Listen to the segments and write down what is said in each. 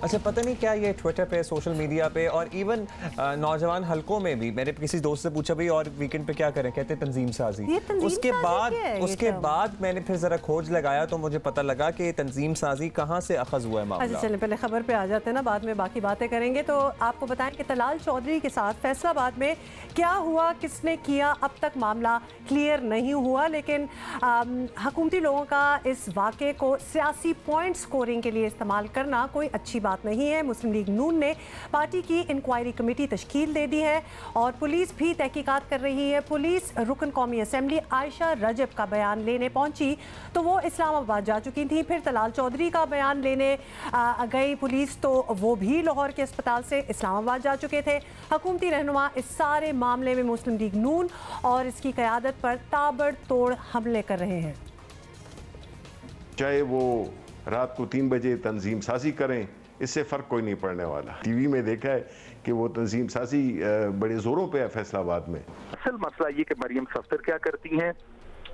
अच्छा, पता नहीं क्या ये ट्विटर पे, सोशल मीडिया पे और इवन नौजवान हलकों में भी, मैंने किसी दोस्त से पूछा भाई और वीकेंड पे क्या करें, कहते तंजीम साजी। उसके बाद मैंने फिर जरा खोज लगाया तो मुझे पता लगा कि तंजीम साजी कहाँ से अखज़ हुआ है मामला। अच्छा चलें, पहले खबर पे आ जाते हैं ना, बाद में बाकी बातें करेंगे। तो आपको बताएं कि तलाल चौधरी के साथ फैसलाबाद में क्या हुआ, किसने किया, अब तक मामला क्लियर नहीं हुआ। लेकिन हुकूमती लोगों का इस वाक़े को सियासी पॉइंट स्कोरिंग के लिए इस्तेमाल करना कोई अच्छी बात नहीं है। मुस्लिम लीग नून ने पार्टी की इंक्वायरी कमेटी तश्कील दे दी है और पुलिस भी तहकीकात कर रही है। पुलिस रुकन कौमी असम्बली आयशा रजब का बयान लेने पहुंची तो वो इस्लामाबाद जा चुकी थी। फिर तलाल चौधरी का बयान लेने गई पुलिस तो वो भी लाहौर के अस्पताल से इस्लामाबाद जा चुके थे। हुकूमती रहनुमा इस सारे मामले में मुस्लिम लीग नून और इसकी क़यादत पर ताबड़तोड़ हमले कर रहे हैं। चाहे वो रात को 3 बजे तंजीम साजी करें, इससे फ़र्क कोई नहीं पड़ने वाला। टीवी में देखा है कि वो तंजीम साजी बड़े ज़ोरों पे है फैसलाबाद में। असल मसला ये कि मरियम सफ्दर क्या करती हैं।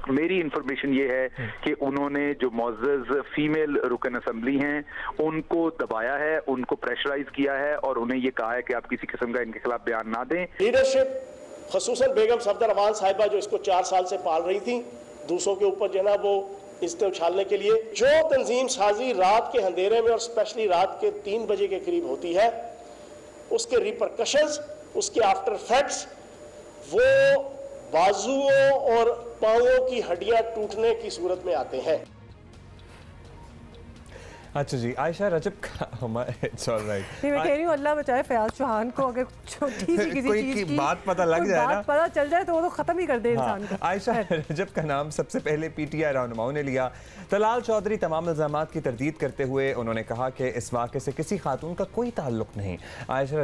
मेरी इंफॉर्मेशन ये है कि उन्होंने जो मुअज़्ज़ज़ फीमेल रुकन असम्बली हैं उनको दबाया है, उनको प्रेशराइज किया है और उन्हें ये कहा है कि आप किसी किस्म का इनके खिलाफ बयान ना दें। लीडरशिप खसूसन बेगम सफदर अमान साहिबा जो इसको 4 साल से पाल रही थी, दूसरों के ऊपर जो ना वो इससे उछालने के लिए, जो तंजीम साजी रात के अंधेरे में और स्पेशली रात के 3 बजे के करीब होती है, उसके रिपरकशंस, उसके आफ्टर इफेक्ट्स, वो बाजुओं और पांवों की हड्डियां टूटने की सूरत में आते हैं। अच्छा जी, आयशा रजब का इट्स ऑल राइट। मैं कह रही हूँ अल्लाह बचाए फयाज चौहान को, अगर छोटी सी किसी चीज़ की बात पता लग जाए ना, पता चल जाए तो वो तो ख़त्म ही कर दे इंसान को। आयशा रजब का नाम सबसे पहले पीटीआई रहनुमाओं ने लिया। तलाल चौधरी तमाम इल्ज़ामात की तरदीद करते हुए उन्होंने कहा कि इस वाक़े से किसी खातून का कोई ताल्लुक नहीं। आयशा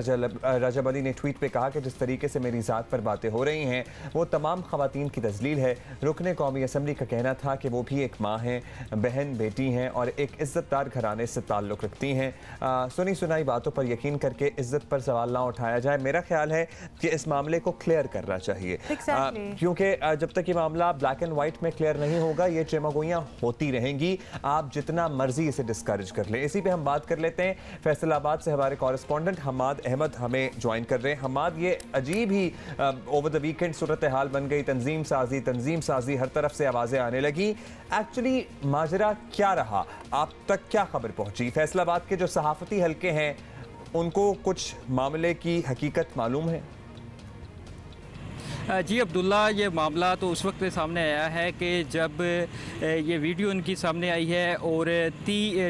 रजब अली ने ट्वीट पे कहा कि जिस तरीके से मेरी ज़ात पर बातें हो रही हैं वो तमाम ख़वातीन की तज़लील है। रुकने कौमी असम्बली का कहना था कि वो भी एक माँ हैं, बहन बेटी हैं और एक इज़्ज़तदार घराने से ताल्लुक़ रखती हैं। सुनी सुनाई बातों पर यकीन करके इज़्ज़त पर सवाल ना उठाया जाए। मेरा ख्याल है कि इस मामले को क्लियर करना चाहिए, क्योंकि जब तक ये मामला ब्लैक एंड वाइट में क्लियर नहीं होगा ये चमगोइयाँ होती रहेंगी। आप जितना मर्जी इसे डिस्करेज कर लें। इसी पे हम बात कर लेते हैं। फैसलाबाद से हमारे कॉरेस्पॉन्डेंट हमाद अहमद हमें ज्वाइन कर रहे हैं। हमाद, ये अजीब ही ओवर द वीकेंड सूरत हाल बन गई। तंजीम साजी हर तरफ से आवाज़ें आने लगी। एक्चुअली माजरा क्या रहा, आप तक क्या खबर पहुंची? फैसलाबाद के जो सहाफ़ती हल्के हैं उनको कुछ मामले की हकीकत मालूम है? जी अब्दुल्ला, ये मामला तो उस वक्त सामने आया है कि जब ये वीडियो इनकी सामने आई है और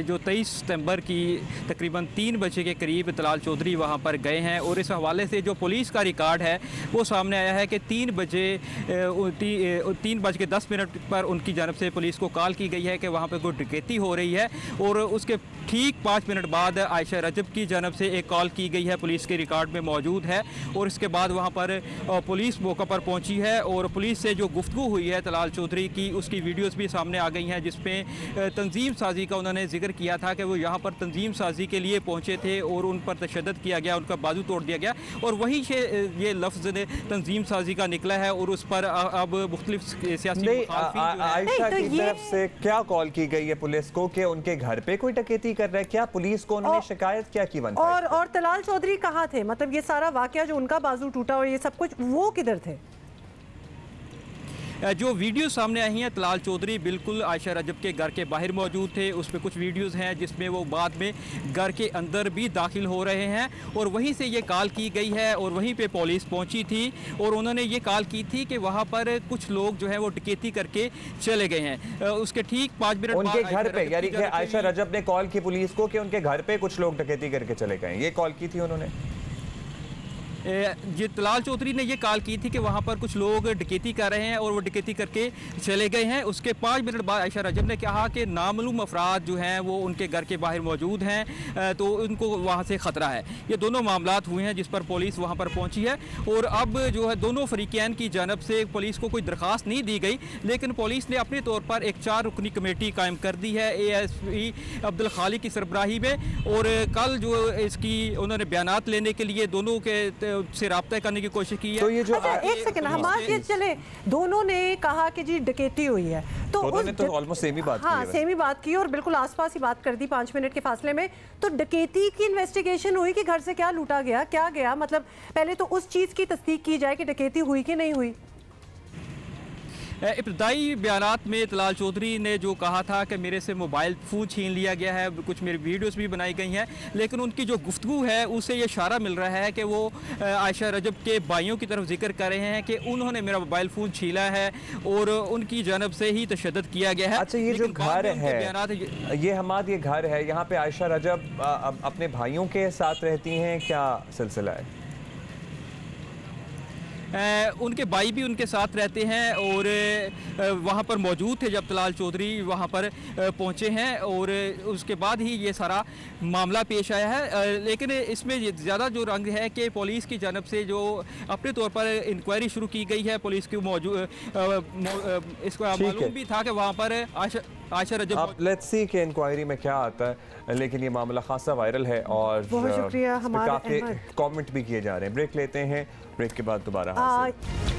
जो 23 सितंबर की तकरीबन 3 बजे के करीब तलाल चौधरी वहाँ पर गए हैं और इस हवाले से जो पुलिस का रिकॉर्ड है वो सामने आया है कि 3 बजे 3:10 पर उनकी जानब से पुलिस को कॉल की गई है कि वहाँ पर कोई डकैती हो रही है और उसके ठीक 5 मिनट बाद आयशा रजब की जानब से एक कॉल की गई है, पुलिस के रिकॉर्ड में मौजूद है। और इसके बाद वहाँ पर पुलिस मौका पर पहुंची है और पुलिस से जो गुफ्तगू हुई है तलाल चौधरी की, उसकी वीडियोस भी सामने आ गई हैं जिसमें तंजीम साजी का उन्होंने जिक्र किया था कि वो यहाँ पर तंजीम साजी के लिए पहुँचे थे और उन पर तशद्दुद किया गया, उनका बाजू तोड़ दिया गया और वहीं से ये लफ्ज़ तंजीम साजी का निकला है और उस पर अब मुख्तलिफ सियासी आयशा की तरफ से क्या कॉल की गई है पुलिस को कि उनके घर पे कोई डकैती कर रहा है? क्या पुलिस को उन्होंने शिकायत क्या की? और तलाल चौधरी कहाँ थे? मतलब ये सारा वाकया जो उनका बाजू टूटा और ये सब कुछ, वो किधर थे? जो वीडियो सामने आई हैं, तलाल चौधरी बिल्कुल आयशा रजब के घर के बाहर मौजूद थे। उस पर कुछ वीडियोस हैं जिसमें वो बाद में घर के अंदर भी दाखिल हो रहे हैं और वहीं से ये कॉल की गई है और वहीं पे पुलिस पहुंची थी और उन्होंने ये कॉल की थी कि वहाँ पर कुछ लोग जो है वो डकैती करके चले गए हैं। उसके ठीक 5 मिनट उनके घर पे, यानी कि आयशा रजब ने कॉल की पुलिस को कि उनके घर पे कुछ लोग डकैती करके चले गए, ये कॉल की थी उन्होंने? ये तलाल चौधरी ने ये कॉल की थी कि वहाँ पर कुछ लोग डकैती कर रहे हैं और वो डकैती करके चले गए हैं। उसके 5 मिनट बाद आयशा रजब ने कहा कि नामालूम अफराद जो हैं वो उनके घर के बाहर मौजूद हैं तो उनको वहाँ से ख़तरा है। ये दोनों मामलात हुए हैं जिस पर पुलिस वहाँ पर पहुँची है और अब जो है दोनों फरीकैन की जानब से पुलिस को कोई दरख्वास्त नहीं दी गई, लेकिन पुलिस ने अपने तौर पर एक 4 रुकनी कमेटी कायम कर दी है ASP अब्दुल खालिक की सरबराही में और कल जो इसकी उन्होंने बयानात लेने के लिए दोनों के से रब्ता करने की कोशिश की है। तो ये जो अच्छा, एक सेकंड, हम आज ये चले, दोनों ने कहा कि जी डकैती हुई है, तो दोनों ने तो ऑलमोस्ट सेम ही बात की है। हाँ, सेम ही बात की और बिल्कुल आसपास ही बात कर दी 5 मिनट के फासले में। तो डकैती की इन्वेस्टिगेशन हुई कि घर से क्या लूटा गया, क्या गया, मतलब पहले तो उस चीज की तस्दीक की जाए कि डकैती हुई कि नहीं हुई। इब्तदाई बयानात में तलाल चौधरी ने जो कहा था कि मेरे से मोबाइल फ़ोन छीन लिया गया है, कुछ मेरी वीडियोस भी बनाई गई हैं, लेकिन उनकी जो गुफ्तगू है उससे ये इशारा मिल रहा है कि वो आयशा रजब के भाइयों की तरफ जिक्र कर रहे हैं कि उन्होंने मेरा मोबाइल फ़ोन छीना है और उनकी जानब से ही तशद्दुद किया गया है। अच्छा, ये जो घर है, ये हमाद, ये घर है, यहाँ पे आयशा रजब अपने भाइयों के साथ रहती हैं, क्या सिलसिला है? उनके भाई भी उनके साथ रहते हैं और वहाँ पर मौजूद थे जब तलाल चौधरी वहाँ पर पहुँचे हैं और उसके बाद ही ये सारा मामला पेश आया है। लेकिन इसमें ज़्यादा जो रंग है कि पुलिस की जानब से जो अपने तौर पर इंक्वायरी शुरू की गई है, पुलिस की इसको मालूम भी था कि वहाँ पर आयशा रजब, अब लेट्स सी कि इंक्वायरी में क्या आता है, लेकिन ये मामला खासा वायरल है और बहुत शुक्रिया, काफ़ी कमेंट भी किए जा रहे हैं। ब्रेक लेते हैं, ब्रेक के बाद दोबारा हाजिर।